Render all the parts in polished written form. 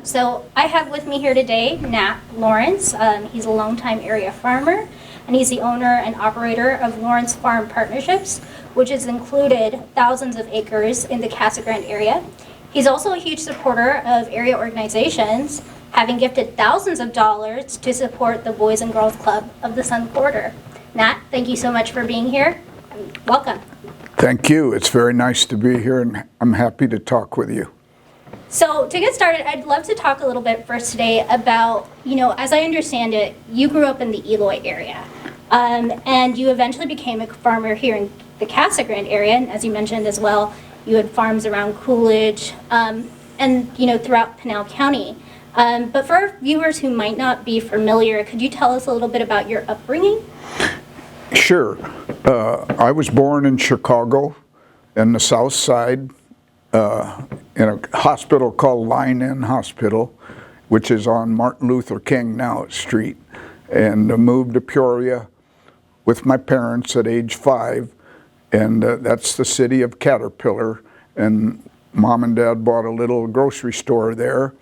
So I have with me here today Nat Lawrence. He's a longtime area farmer, and he's the owner and operator of Lawrence Farm Partnerships, which has included thousands of acres in the Casa Grande area. He's also a huge supporter of area organizations, having gifted thousands of dollars to support the Boys and Girls Club of the Sun Quarter. Nat, thank you so much for being here. Welcome. Thank you. It's very nice to be here, and I'm happy to talk with you. So to get started, I'd love to talk a little bit first today about, as I understand it, you grew up in the Eloy area, and you eventually became a farmer here in the Casa Grande area, and as you mentioned as well, you had farms around Coolidge, and throughout Pinal County. But for our viewers who might not be familiar, could you tell us a little bit about your upbringing? Sure. I was born in Chicago, in the South Side, in a hospital called Line Inn Hospital, which is on Martin Luther King now Street, and moved to Peoria with my parents at age 5, and that's the city of Caterpillar, and Mom and Dad bought a little grocery store there,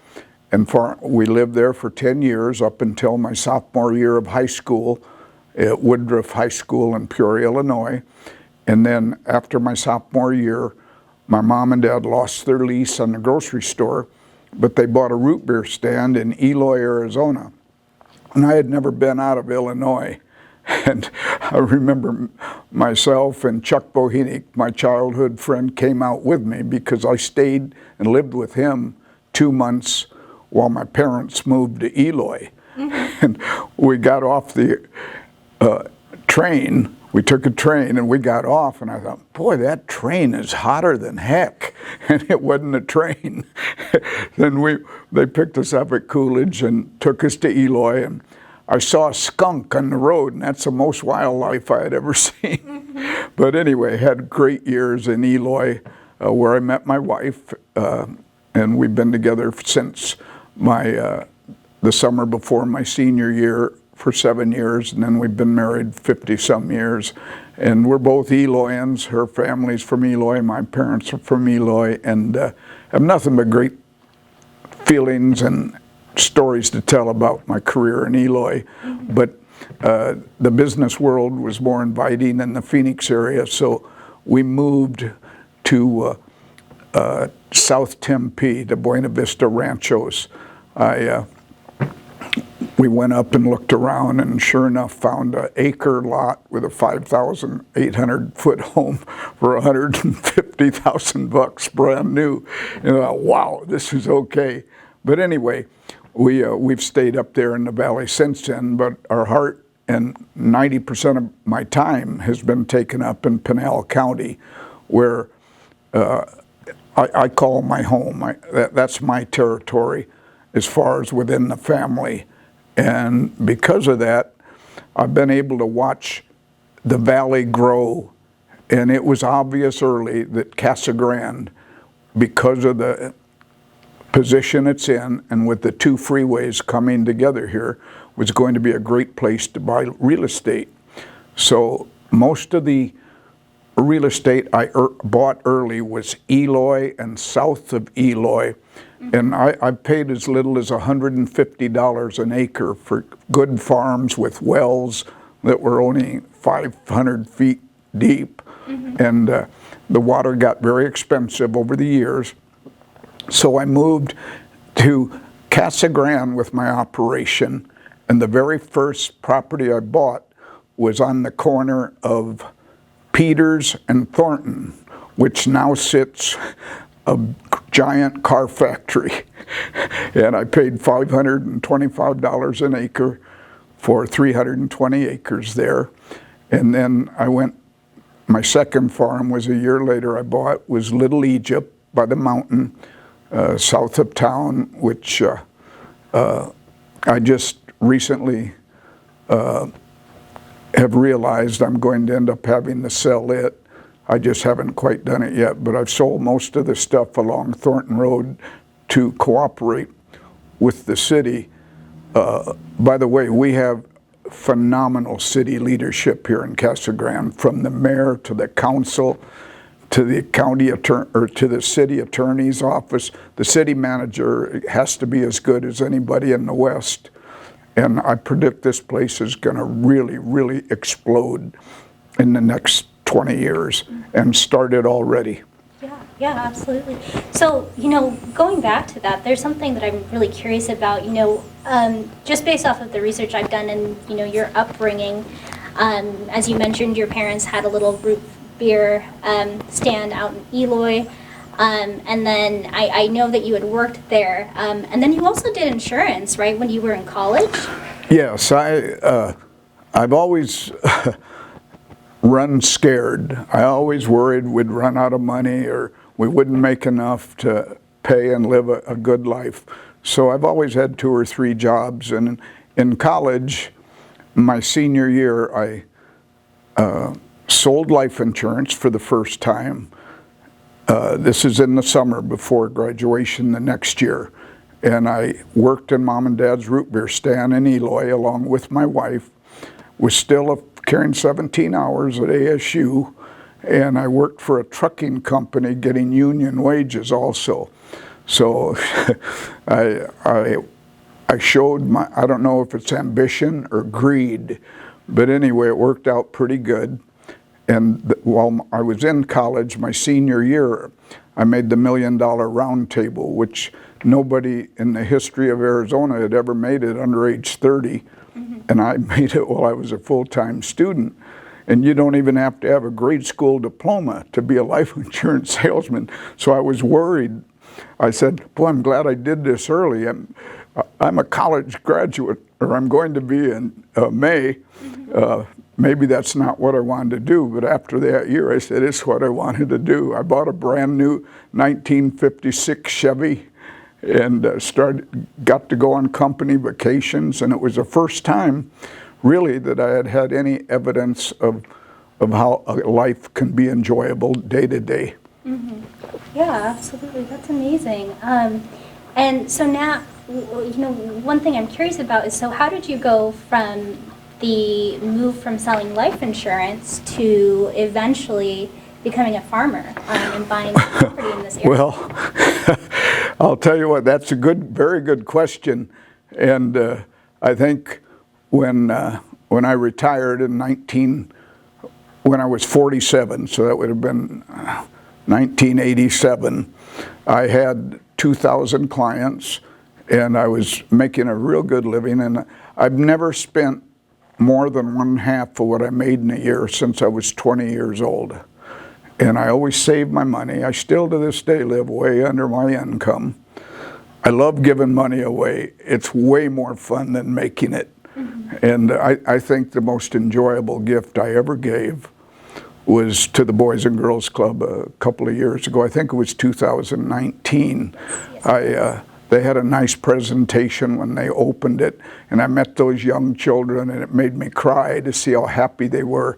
and we lived there for 10 years up until my sophomore year of high school at Woodruff High School in Peoria, Illinois. And then after my sophomore year, my mom and dad lost their lease on the grocery store, but they bought a root beer stand in Eloy, Arizona. And I had never been out of Illinois. And I remember myself and Chuck Bohenick, my childhood friend, came out with me because I stayed and lived with him 2 months while my parents moved to Eloy. Mm-hmm. And we got off the train. We took a train and we got off, and I thought, boy, that train is hotter than heck. And it wasn't a train. Then they picked us up at Coolidge and took us to Eloy, and I saw a skunk on the road, and that's the most wildlife I had ever seen. Mm-hmm. But anyway, had great years in Eloy, where I met my wife, and we've been together since the summer before my senior year for 7 years, and then we've been married 50-some years. And we're both Eloyans. Her family's from Eloy, my parents are from Eloy, and have nothing but great feelings and stories to tell about my career in Eloy. Mm-hmm. But the business world was more inviting in the Phoenix area, so we moved to South Tempe, to Buena Vista Ranchos. We went up and looked around, and sure enough found an acre lot with a 5,800-foot home for $150,000 brand new. And I thought, wow, this is okay. But anyway, we've stayed up there in the valley since then, but our heart and 90% of my time has been taken up in Pinal County, where I call my home. That's my territory as far as within the family. And because of that, I've been able to watch the valley grow. And it was obvious early that Casa Grande, because of the position it's in, and with the 2 freeways coming together here, was going to be a great place to buy real estate. So most of the real estate I bought early was Eloy and south of Eloy. And I paid as little as $150 an acre for good farms with wells that were only 500 feet deep. Mm-hmm. And the water got very expensive over the years. So I moved to Casa Grande with my operation, and the very first property I bought was on the corner of Peters and Thornton, which now sits a giant car factory. And I paid $525 an acre for 320 acres there. And then my second farm was a year later I bought, was Little Egypt by the mountain, south of town, which I just recently have realized I'm going to end up having to sell it. I just haven't quite done it yet, but I've sold most of the stuff along Thornton Road to cooperate with the city. By the way, we have phenomenal city leadership here in Casa Grande, from the mayor to the council to the county attorney or to the city attorney's office. The city manager has to be as good as anybody in the West. And I predict this place is going to really, really explode in the next 20 years and started already. Yeah, absolutely. So, going back to that, there's something that I'm really curious about, just based off of the research I've done and, your upbringing. As you mentioned, your parents had a little root beer stand out in Eloy. And then I know that you had worked there. And then you also did insurance, right, when you were in college? Yes, I've always run scared. I always worried we'd run out of money or we wouldn't make enough to pay and live a good life. So I've always had 2 or 3 jobs. And in college, my senior year, I sold life insurance for the first time. This is in the summer before graduation the next year. And I worked in Mom and Dad's root beer stand in Eloy along with my wife. Was still carrying 17 hours at ASU. And I worked for a trucking company getting union wages also. So I showed my, I don't know if it's ambition or greed, but anyway, it worked out pretty good. And while I was in college, my senior year, I made the $1 Million Round Table, which nobody in the history of Arizona had ever made it under age 30. And I made it while I was a full-time student. And you don't even have to have a grade school diploma to be a life insurance salesman. So I was worried. I said, boy, I'm glad I did this early. I'm a college graduate, or I'm going to be in May. Maybe that's not what I wanted to do, but after that year, I said, it's what I wanted to do. I bought a brand new 1956 Chevy and got to go on company vacations, and it was the first time really that I had had any evidence of how a life can be enjoyable day to day. Yeah, absolutely. That's amazing. And so now, one thing I'm curious about is, so how did you go from the move from selling life insurance to eventually becoming a farmer and buying property in this area? Well, I'll tell you what, that's a very good question. And I think when I retired when I was 47, so that would have been 1987, I had 2,000 clients, and I was making a real good living. And I've never spent more than 1/2 of what I made in a year since I was 20 years old. And I always saved my money. I still to this day live way under my income. I love giving money away. It's way more fun than making it. And I think the most enjoyable gift I ever gave was to the Boys and Girls Club a couple of years ago. I think it was 2019. They had a nice presentation when they opened it, and I met those young children, and it made me cry to see how happy they were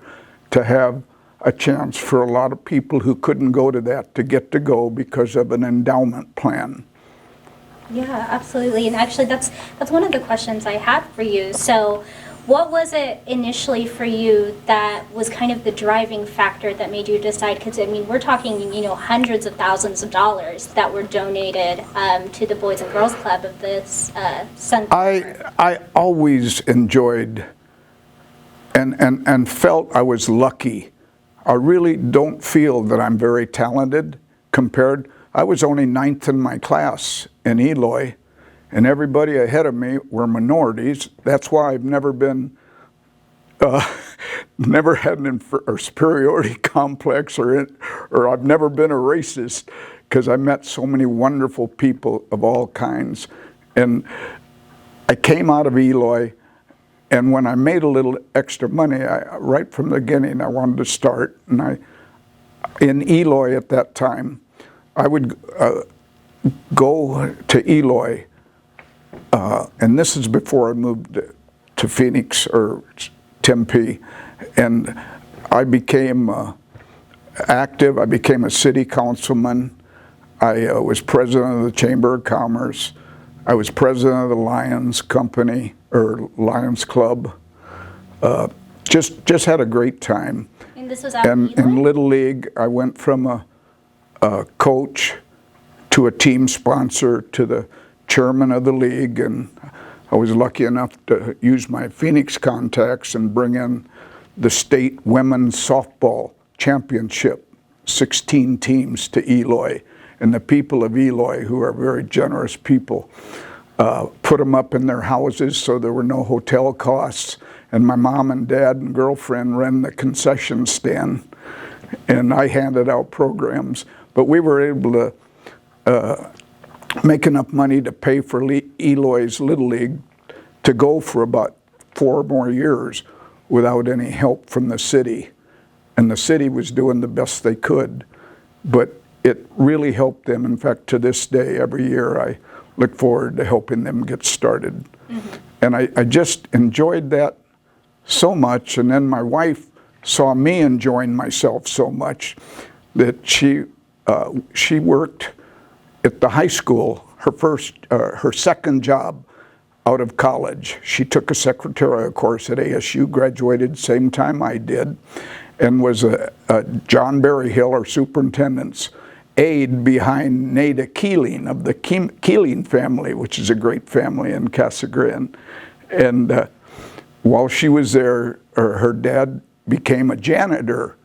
to have a chance for a lot of people who couldn't go to that to get to go because of an endowment plan. Yeah, absolutely. And actually, that's one of the questions I had for you. So what was it initially for you that was kind of the driving factor that made you decide? Because, I mean, we're talking, hundreds of thousands of dollars that were donated to the Boys and Girls Club of this Sunday. I always enjoyed and felt I was lucky. I really don't feel that I'm very talented compared. I was only 9th in my class in Eloy, and everybody ahead of me were minorities. That's why I've never been, never had an superiority complex, or I've never been a racist, because I met so many wonderful people of all kinds. And I came out of Eloy, and when I made a little extra money, right from the beginning, I wanted to start. And in Eloy at that time, I would go to Eloy, and this is before I moved to Phoenix or Tempe, and I became active. I became a city councilman. I was president of the Chamber of Commerce. I was president of the Lions Company, or Lions Club. Just had a great time. And this was out And in in Eloy? Little League, I went from a coach to a team sponsor to the chairman of the league, and I was lucky enough to use my Phoenix contacts and bring in the state women's softball championship, 16 teams to Eloy. And the people of Eloy, who are very generous people, put them up in their houses so there were no hotel costs. And my mom and dad and girlfriend ran the concession stand, and I handed out programs. But we were able to make enough money to pay for Eloy's Little League to go for about 4 more years without any help from the city. And the city was doing the best they could, but it really helped them. In fact, to this day, every year I look forward to helping them get started. Mm-hmm. And I just enjoyed that so much. And then my wife saw me enjoying myself so much that she worked at the high school, her second job out of college. She took a secretarial course at ASU, graduated same time I did, and was a John Berryhill, our superintendent's aide behind Nada Keeling of the Keeling family, which is a great family in Casa Grande. And while she was there, her dad became a janitor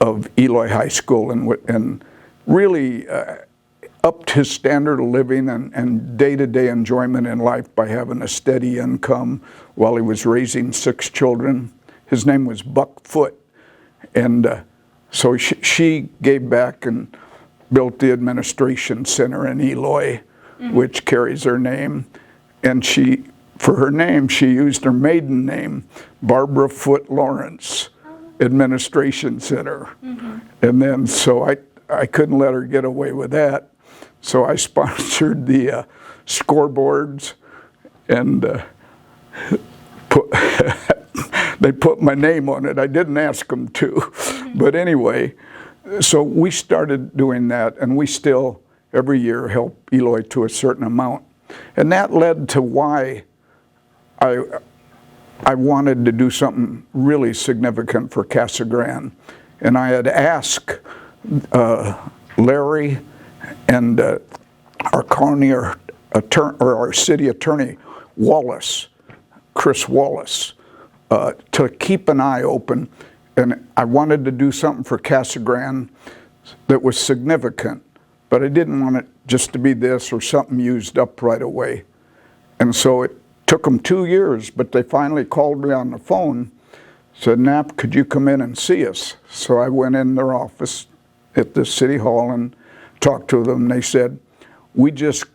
of Eloy High School and really upped his standard of living and day-to-day enjoyment in life by having a steady income while he was raising 6 children. His name was Buck Foote. And so she gave back and built the administration center in Eloy, which carries her name. And for her name, she used her maiden name, Barbara Foote Lawrence Administration Center. Mm-hmm. And then so I couldn't let her get away with that. So I sponsored the scoreboards, and they put my name on it. I didn't ask them to. Mm-hmm. But anyway, so we started doing that, and we still every year help Eloy to a certain amount. And that led to why I wanted to do something really significant for Casa Grande. And I had asked Larry and our county or our city attorney, Wallace, Chris Wallace, to keep an eye open. And I wanted to do something for Casa Grande that was significant, but I didn't want it just to be this or something used up right away. And so it took them 2 years, but they finally called me on the phone, said, "Knapp, could you come in and see us?" So I went in their office at the city hall and talked to them. They said, "We just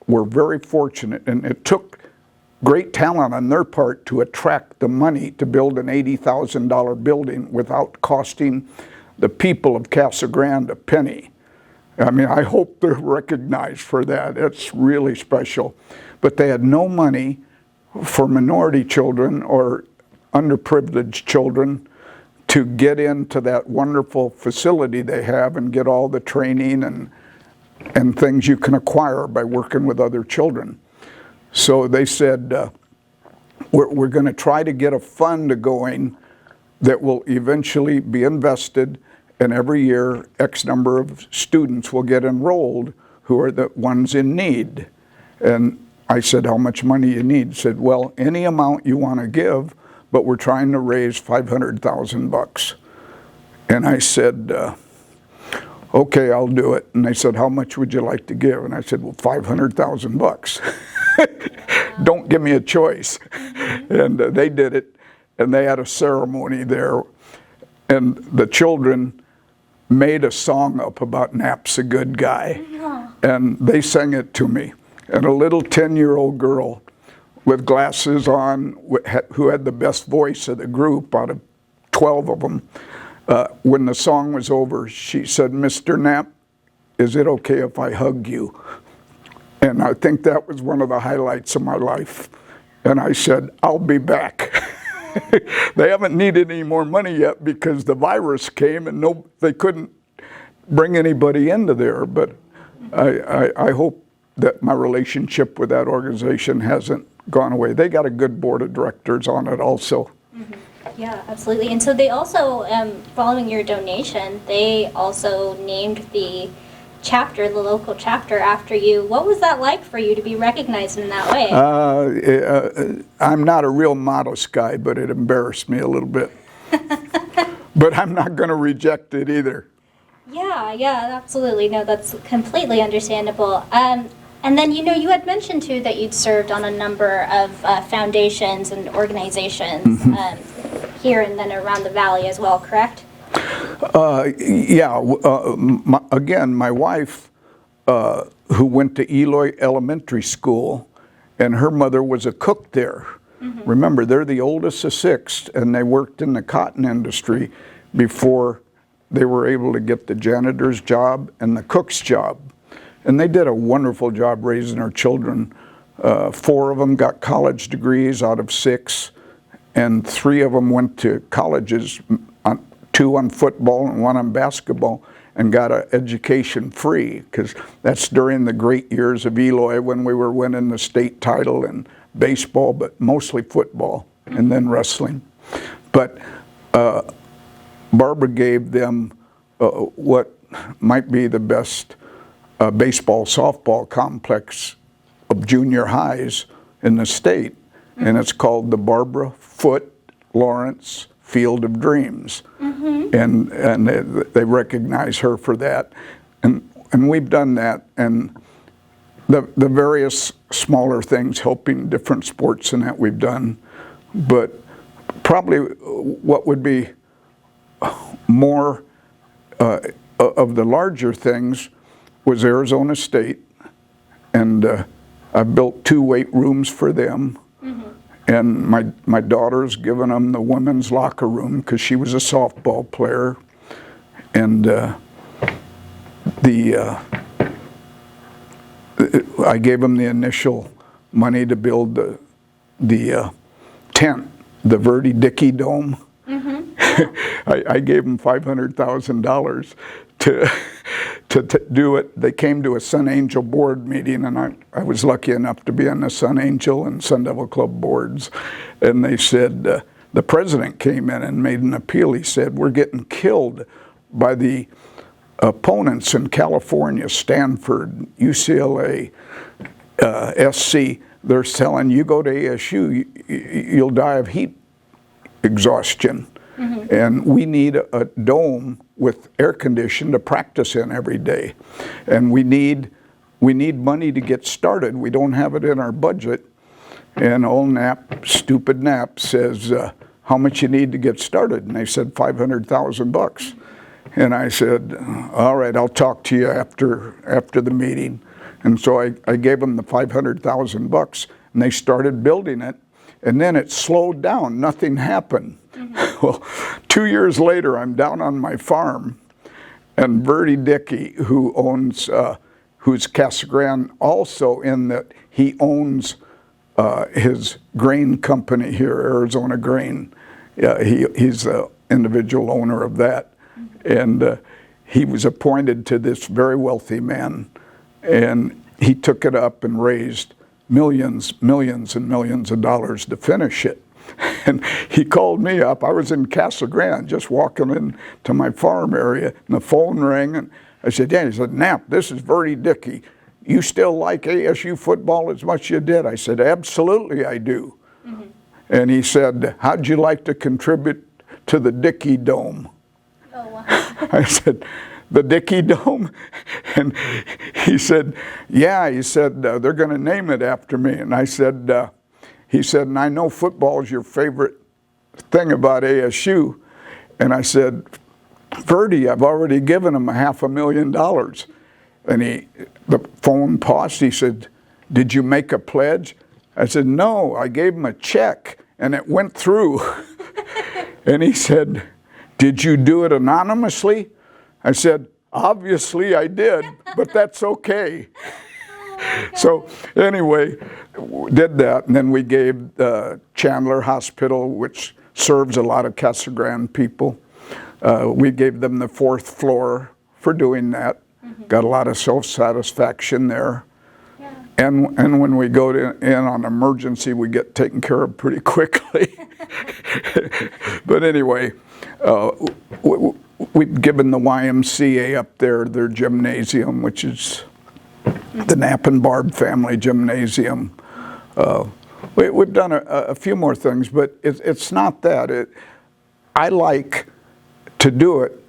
were very fortunate, and it took great talent on their part to attract the money to build an $80,000 building without costing the people of Casa Grande a penny." I mean, I hope they're recognized for that. It's really special. But they had no money for minority children or underprivileged children to get into that wonderful facility they have and get all the training and things you can acquire by working with other children. So they said, we're going to try to get a fund going that will eventually be invested, and every year X number of students will get enrolled who are the ones in need. And I said, "How much money you need?" He said, "Well, any amount you want to give, but we're trying to raise $500,000. And I said, "Okay, I'll do it." And they said, "How much would you like to give?" And I said, "Well, $500,000. Don't give me a choice." And they did it, and they had a ceremony there, and the children made a song up about Knapp's a good guy, and they sang it to me. And a little 10-year-old girl with glasses on, who had the best voice of the group out of 12 of them, when the song was over, she said, "Mr. Knapp, is it okay if I hug you?" And I think that was one of the highlights of my life. And I said, "I'll be back." They haven't needed any more money yet because the virus came and they couldn't bring anybody into there. But I hope that my relationship with that organization hasn't gone away. They got a good board of directors on it also. Mm-hmm. Yeah, absolutely. And so they also, following your donation, they also named the chapter, the local chapter, after you. What was that like for you to be recognized in that way? I'm not a real modest guy, but it embarrassed me a little bit. But I'm not going to reject it either. Yeah, absolutely. No, that's completely understandable. And then, you had mentioned too that you'd served on a number of foundations and organizations here and then around the valley as well, correct? Yeah, again, my wife, who went to Eloy Elementary School, and her mother was a cook there. Remember, they're the oldest of six, and they worked in the cotton industry before they were able to get the janitor's job and the cook's job. And they did a wonderful job raising our children. 4 of them got college degrees out of 6, and 3 of them went to colleges, 2 on football and 1 on basketball, and got an education free, because that's during the great years of Eloy when we were winning the state title in baseball, but mostly football, and then wrestling. But Barbara gave them what might be the best baseball softball complex of junior highs in the state, and it's called the Barbara Foote Lawrence Field of Dreams, and they recognize her for that, and we've done that, and the various smaller things helping different sports and that we've done, but probably what would be more of the larger things was Arizona State, and I built 2 weight rooms for them, and my daughter's given them the women's locker room because she was a softball player, and I gave them the initial money to build the tent, the Verdi Dickey Dome. I gave them $500,000 to do it. They came to a Sun Angel board meeting, and I was lucky enough to be on the Sun Angel and Sun Devil Club boards. And they said, the president came in and made an appeal. He said, we're getting killed by the opponents in California, Stanford, UCLA, SC. They're telling you go to ASU, you'll die of heat exhaustion. And we need a dome with air conditioning to practice in every day. And we need money to get started. We don't have it in our budget. And old Knapp, stupid Knapp, says, how much you need to get started? And they said $500,000. And I said, all right, I'll talk to you after the meeting. And so I gave them the $500,000, and they started building it. And then it slowed down. Nothing happened. Well, 2 years later, I'm down on my farm, and Verdi Dickey, who's Casa Grande, also in that he owns his grain company here, Arizona Grain. He's the individual owner of that. And he was appointed to this very wealthy man, and he took it up and raised millions and millions of dollars to finish it. And he called me up. I was in Casa Grande, just walking into my farm area, and the phone rang, and I said, yeah. He said, Knapp, this is Verdi Dickey. You still like ASU football as much as you did? I said, absolutely I do. And he said, how'd you like to contribute to the Dickey Dome? Oh, wow. I said, the Dickey Dome? And he said, yeah. He said, they're going to name it after me. And I said, he said, and I know football is your favorite thing about ASU. And I said, Verdi, I've already given him $500,000. And the phone paused. He said, did you make a pledge? I said, no, I gave him a check, and it went through. And he said, did you do it anonymously? I said, obviously I did, but that's okay. So anyway, did that, and then we gave Chandler Hospital, which serves a lot of Casa Grande people, we gave them the 4th floor for doing that. Got a lot of self-satisfaction there. Yeah. And when we go in on emergency, we get taken care of pretty quickly. But anyway, we've given the YMCA up there their gymnasium, which is the Knapp and Barb family gymnasium. We've done a few more things, but it's not that. I like to do it,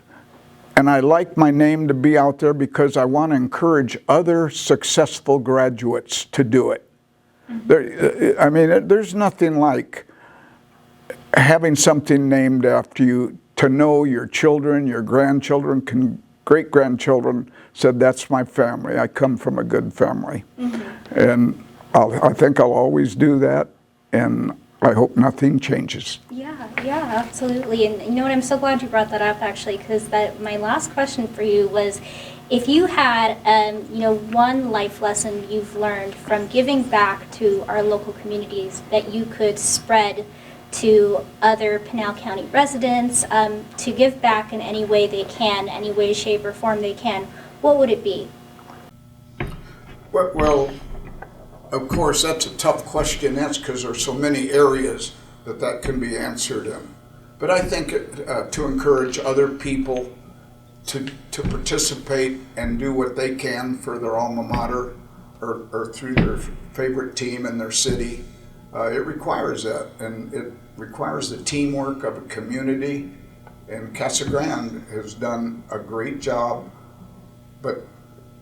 and I like my name to be out there because I want to encourage other successful graduates to do it. I mean, there's nothing like having something named after you, to know your children, your grandchildren, great-grandchildren said, that's my family. I come from a good family. And I think I'll always do that, and I hope nothing changes. Yeah, absolutely. And you know what, I'm so glad you brought that up, actually, because my last question for you was, if you had, one life lesson you've learned from giving back to our local communities that you could spread to other Pinal County residents, to give back in any way they can, any way, shape, or form they can, what would it be? Well, of course, that's a tough question. That's because there's so many areas that can be answered in. But I think to encourage other people to participate and do what they can for their alma mater or through their favorite team in their city, it requires that. And it requires the teamwork of a community. And Casa Grande has done a great job, but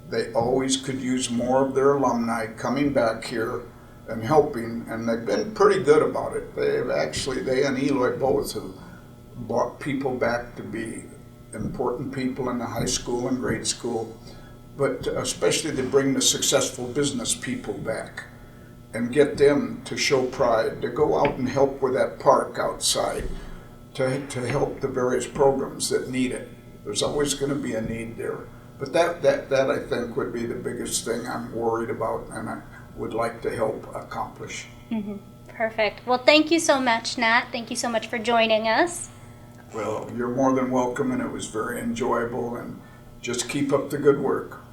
they always could use more of their alumni coming back here and helping, and they've been pretty good about it. They and Eloy both have brought people back to be important people in the high school and grade school, but especially to bring the successful business people back and get them to show pride, to go out and help with that park outside, to help the various programs that need it. There's always going to be a need there. But that I think would be the biggest thing I'm worried about and I would like to help accomplish. Perfect. Well, thank you so much, Nat. Thank you so much for joining us. Well, you're more than welcome, and it was very enjoyable, and just keep up the good work.